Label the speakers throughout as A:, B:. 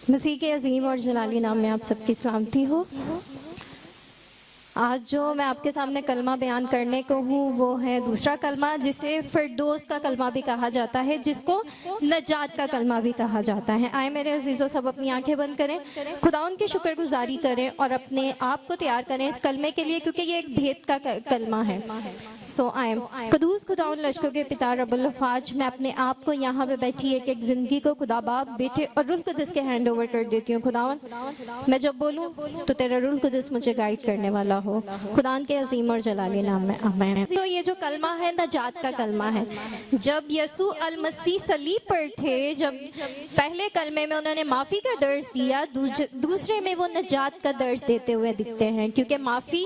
A: مسیح کے عظیم اور جلالی نام میں آپ سب کی سلامتی ہو۔ آج جو میں آپ کے سامنے کلمہ بیان کرنے کو ہوں وہ ہے دوسرا کلمہ، جسے فردوس کا کلمہ بھی کہا جاتا ہے، جس کو نجات کا کلمہ بھی کہا جاتا ہے۔ آئے میرے عزیزوں، سب اپنی آنکھیں بند کریں، خدا ان کی شکر گزاری کریں اور اپنے آپ کو تیار کریں اس کلمے کے لیے، کیونکہ یہ ایک بھید کا کلمہ ہے۔ آئیں قدوس خدا ان لشکروں کے پتا رب الافواج، میں اپنے آپ کو یہاں پہ بیٹھی ایک زندگی کو خدا باپ، بیٹے اور روح القدس کے ہینڈ اوور کر دیتی ہوں۔ خداوند، میں جب بولوں تو تیرا روح القدس مجھے گائیڈ کرنے والا ہو، خدا کے عظیم اور جلالی نام میں آمین۔ تو یہ جو کلمہ ہے نجات کا کلمہ ہے۔ جب یسوع المسیح صلیب پر تھے، جب پہلے کلمے میں انہوں نے معافی کا درس دیا، دوسرے میں وہ نجات کا درس دیتے ہوئے دکھتے ہیں، کیونکہ معافی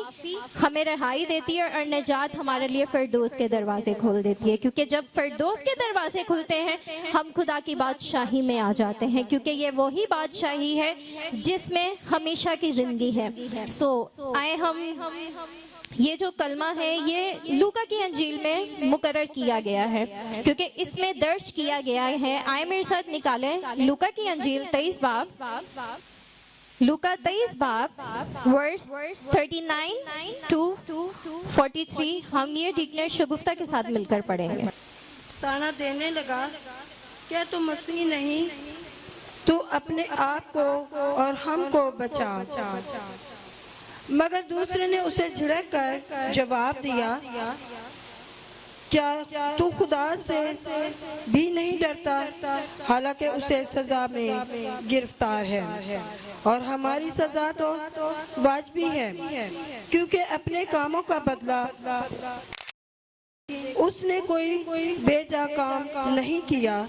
A: ہمیں رہائی دیتی ہے اور نجات ہمارے لیے فردوس کے دروازے کھول دیتی ہے، کیونکہ جب فردوس کے دروازے کھلتے ہیں ہم خدا کی بادشاہی میں آ جاتے ہیں، کیونکہ یہ وہی بادشاہی ہے جس میں ہمیشہ کی زندگی ہے۔ آئے ہم یہ جو کلمہ ہے یہ لوکا کی انجیل میں مقرر کیا گیا ہے، کیونکہ اس میں درج کیا گیا ہے۔ آئے میرے ساتھ نکالیں لوکا کی انجیل 23 باب، لوکا 23 باب ورس 39 to 43۔ ہم یہ ڈکشنری شگفتہ کے ساتھ مل کر پڑھیں گے۔
B: تانا دینے لگا، کیا تو مسیح نہیں؟ تو اپنے آپ کو اور ہم کو بچا۔ مگر دوسرے نے اسے جھڑک کر جواب دیا، کیا تو خدا سے بھی نہیں ڈرتا؟ حالانکہ اسے سزا میں گرفتار ہے، اور ہماری سزا تو واجبی ہے، کیونکہ اپنے کاموں کا بدلہ اس نے کوئی بے جا کام نہیں کیا۔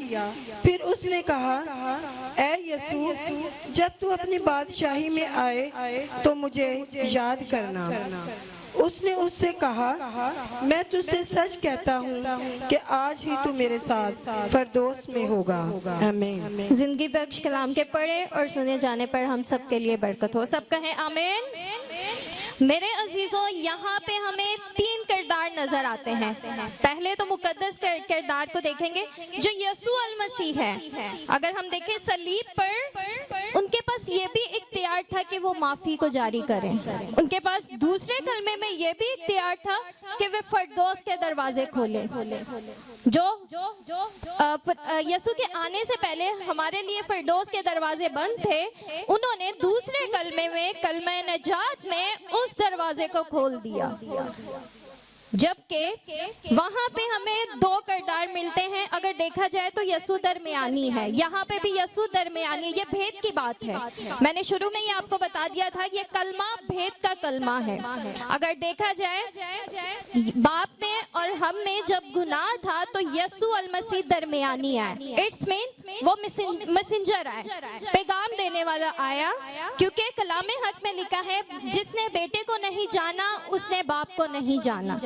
B: پھر اس نے کہا، اے یسوع، جب تو اپنی بادشاہی میں آئے تو مجھے یاد کرنا۔ اس نے اس سے کہا، میں تجھ سے سچ کہتا ہوں کہ آج ہی تو میرے ساتھ فردوس میں ہوگا۔ آمین۔
A: زندگی بخش کلام کے پڑھے اور سنے جانے پر ہم سب کے لیے برکت ہو۔ سب کہیں آمین۔ میرے عزیزوں، یہاں پہ ہمیں 3 کردار نظر آتے ہیں۔ پہلے تو مقدس کردار کو دیکھیں گے جو یسوع المسیح ہے۔ اگر ہم دیکھیں صلیب پر ان کے پاس یہ بھی اختیار تھا کہ وہ معافی کو جاری کریں، ان کے پاس دوسرے کلمے میں یہ بھی اختیار تھا کہ وہ فردوس کے دروازے کھولیں۔ جو یسوع کے آنے سے پہلے ہمارے لیے فردوس کے دروازے بند تھے، انہوں نے دوسرے کلمے میں، کلمہ نجات میں اس دروازے کو کھول دیا۔ جبکہ وہاں پہ ہمیں 2 کردار ملتے ہیں۔ اگر دیکھا جائے تو یسوع درمیانی ہے، یہاں پہ بھی یسوع درمیانی ہے۔ یہ بھید کی بات ہے، میں نے شروع میں یہ آپ کو بتا دیا تھا، یہ کلمہ بھید کا کلمہ ہے۔ اگر دیکھا جائے باپ میں اور ہم میں جب گناہ تھا تو یسوع المسیح درمیانی آئے، اٹس مین وہ مسنجر آئے، پیغام دینے والا آیا، کیونکہ کلام حق میں لکھا ہے، جس نے بیٹے کو نہیں جانا اس نے باپ کو نہیں جانا،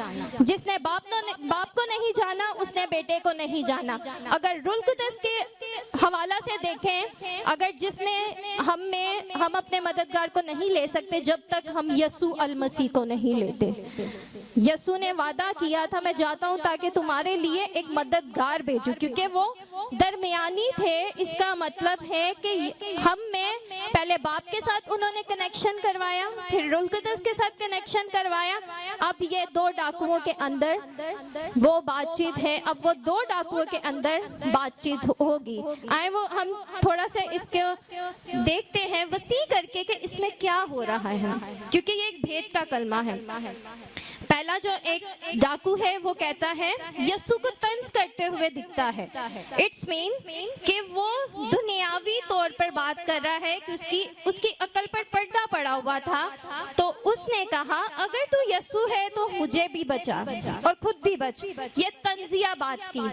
A: جس نے باپ کو نہیں جانا اس نے بیٹے کو نہیں جانا۔ اگر روح القدس کے حوالہ سے دیکھیں، اگر جس نے ہم اپنے مددگار کو نہیں لے سکتے جب تک ہم یسوع المسیح کو نہیں لیتے۔ یسوع نے وعدہ کیا تھا، میں جاتا ہوں تاکہ تمہارے لیے ایک مددگار بھیجوں، کیونکہ وہ درمیانی تھے۔ اس کا مطلب ہے کہ ہم میں پہلے باپ کے ساتھ انہوں نے کنیکشن کروایا، پھر روح القدس کے ساتھ کنیکشن کروایا، اب یہ 2 ڈاکوؤں کے اندر وہ بات چیت ہے، اب وہ 2 ڈاکوؤں کے اندر بات چیت ہوگی۔ آئے وہ ہم تھوڑا سا اس کو دیکھتے ہیں وسیع کر کے کہ اس میں کیا ہو رہا ہے، کیونکہ یہ ایک بھید کا کلمہ ہے۔ پہلا جو ایک ڈاکو ہے وہ کہتا ہے، یسوع کو طنز کرتے ہوئے دکھتا ہے، اٹس مین کہ وہ دنیاوی طور پر بات کر رہا ہے کہ اس کی عقل پر پردہ پڑا ہوا تھا، تو اس نے کہا اگر تو یسوع ہے تو مجھے بھی بچا اور خود بھی بچ۔ یہ طنزیہ بات کی،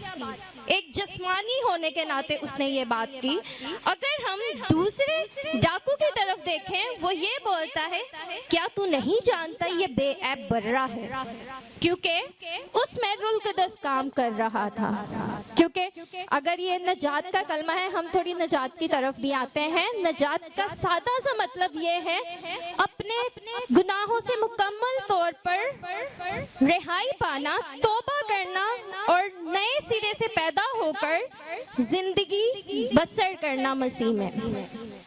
A: ایک جسمانی ہونے کے ناطے اس نے یہ بات کی۔ اگر ہم دوسرے ڈاکو کی طرف دیکھیں، وہ یہ بولتا ہے، کیا تو نہیں جانتا یہ بے عیب برہ ہے، کیونکہ اس میں روح القدس کام کر رہا تھا۔ کیونکہ اگر یہ نجات کا کلمہ ہے، ہم تھوڑی نجات کی طرف بھی آتے ہیں۔ نجات کا سادہ سا مطلب یہ ہے اپنے گناہوں سے مکمل طور پر رہائی پانا، توبہ کرنا اور نئے سرے سے پیدا ہو کر زندگی بسر کرنا مسیح میں۔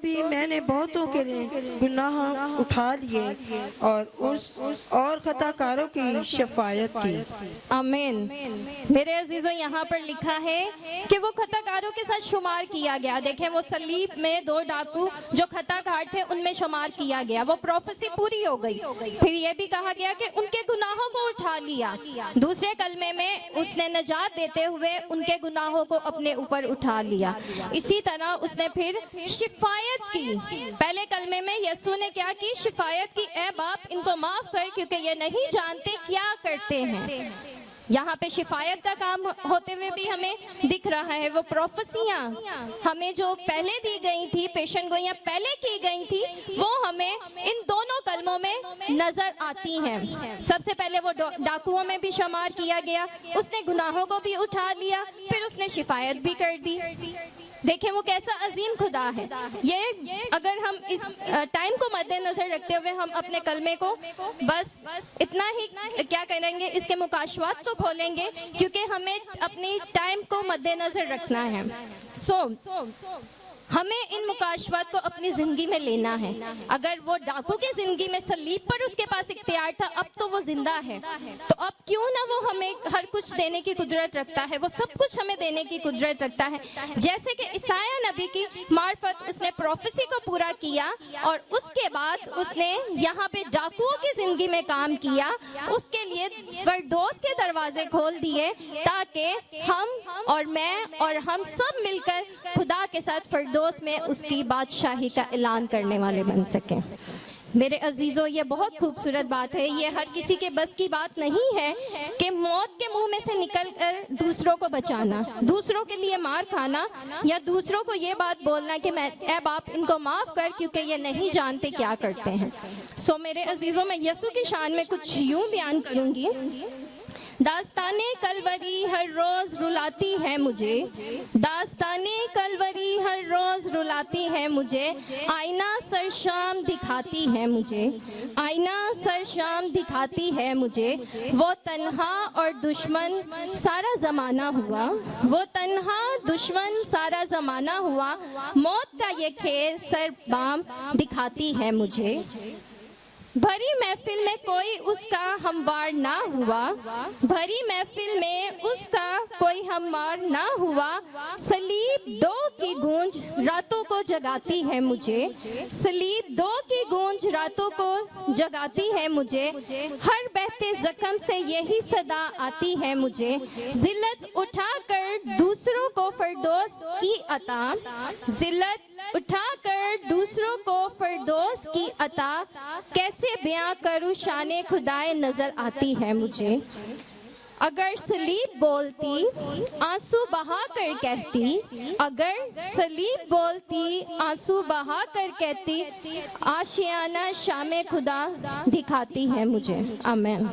B: بھی میں نے بہتوں کے گناہ اٹھا لیے اور اس اور خطا کاروں کی شفاعت کی۔
A: آمین۔ میرے عزیزوں، یہاں پر لکھا ہے کہ وہ خطا کاروں کے ساتھ شمار کیا گیا۔ دیکھیں، وہ صلیب میں 2 ڈاکو جو خطا کار تھے ان میں شمار کیا گیا، وہ پروفیسی پوری ہو گئی۔ پھر یہ بھی کہا گیا کہ ان کے گناہوں کو اٹھا لیا۔ دوسرے کلمے میں اس نے نجات دیتے ہوئے ان کے گناہوں کو اپنے اوپر اٹھا لیا۔ اسی طرح اس نے پھر شفاعت کی۔ پہلے کلمے میں یسوع نے کیا کی؟ شفاعت کی، اے باپ ان کو معاف کر کیونکہ یہ نہیں جانتے کیا کرتے ہیں۔ یہاں پہ شفاعت کا کام ہوتے ہوئے بھی ہمیں دکھ رہا ہے۔ وہ پروفیسیاں ہمیں جو پہلے دی گئی تھی، پیشن گوئیاں پہلے کی گئی تھی، وہ ہمیں ان دونوں کلموں میں نظر آتی ہیں۔ سب سے پہلے وہ ڈاکوؤں میں بھی شمار کیا گیا، اس نے گناہوں کو بھی اٹھا لیا، پھر اس نے شفاعت بھی کر دی۔ دیکھیں وہ کیسا عظیم خدا ہے۔ یہ اگر ہم اس ٹائم کو مد نظر رکھتے ہوئے ہم اپنے کلمے کو بس اتنا ہی کیا کریں گے، اس کے مکاشفات کو کھولیں گے، کیونکہ ہمیں اپنی ٹائم کو مد نظر رکھنا ہے۔ ہمیں ان مکاشفات کو اپنی زندگی میں لینا ہے۔ اگر وہ ڈاکو کی زندگی میں صلیب پر اس کے پاس اختیار تھا، اب تو وہ زندہ ہے، تو اب کیوں نہ وہ ہمیں ہر کچھ دینے کی قدرت رکھتا ہے، وہ سب کچھ ہمیں دینے کی قدرت رکھتا ہے۔ جیسے کہ عیسائیہ نبی کی معرفت اس نے پروفیسی کو پورا کیا، اور اس کے بعد اس نے یہاں پہ ڈاکوؤں کی زندگی میں کام کیا، اس کے لیے فردوس کے دروازے کھول دیے تاکہ ہم اور میں اور ہم سب مل کر خدا کے ساتھ فردوس میں اس کی بادشاہی کا اعلان کرنے والے بن سکیں۔ میرے عزیزوں، یہ بہت خوبصورت بات ہے۔ یہ ہر کسی کے بس کی بات نہیں ہے کہ موت کے منہ میں سے نکل کر دوسروں کو بچانا، دوسروں کے لیے مار کھانا، یا دوسروں کو یہ بات بولنا کہ اے باپ ان کو معاف کر کیونکہ یہ نہیں جانتے کیا کرتے ہیں۔ میرے عزیزوں، میں یسوع کی شان میں کچھ یوں بیان کروں گی۔ داستانیں کلوری ہر روز رلاتی ہے مجھے، داستانیں کلوری ہر روز رلاتی ہے مجھے، آئینہ سر شام دکھاتی ہے مجھے، آئینہ سر شام دکھاتی ہے مجھے، وہ تنہا اور دشمن سارا زمانہ ہوا، وہ تنہا دشمن سارا زمانہ ہوا، موت کا یہ کھیل سر بام دکھاتی ہے مجھے۔ بھری محفل میں کوئی اس کا ہموار نہ ہوا، بھری محفل میں اس کا کوئی ہموار نہ ہوا، صلیب دو کی گونج راتوں کو جگاتی ہے مجھے، صلیب دو کی گونج راتوں کو جگاتی ہے مجھے، ہر بہتے زخم سے یہی صدا آتی ہے مجھے، ذلت اٹھا کر دوسروں کو فردوس کی عطا، ذلت اٹھا کر دوسروں کو فردوس کی عطا، کیسے بیاں کروں شان خدائے نظر آتی ہے مجھے۔ اگر صلیب بولتی آنسو بہا کر کہتی، اگر صلیب بولتی آنسو بہا کر کہتی، آشیانہ شام خدا دکھاتی ہے مجھے۔ آمین۔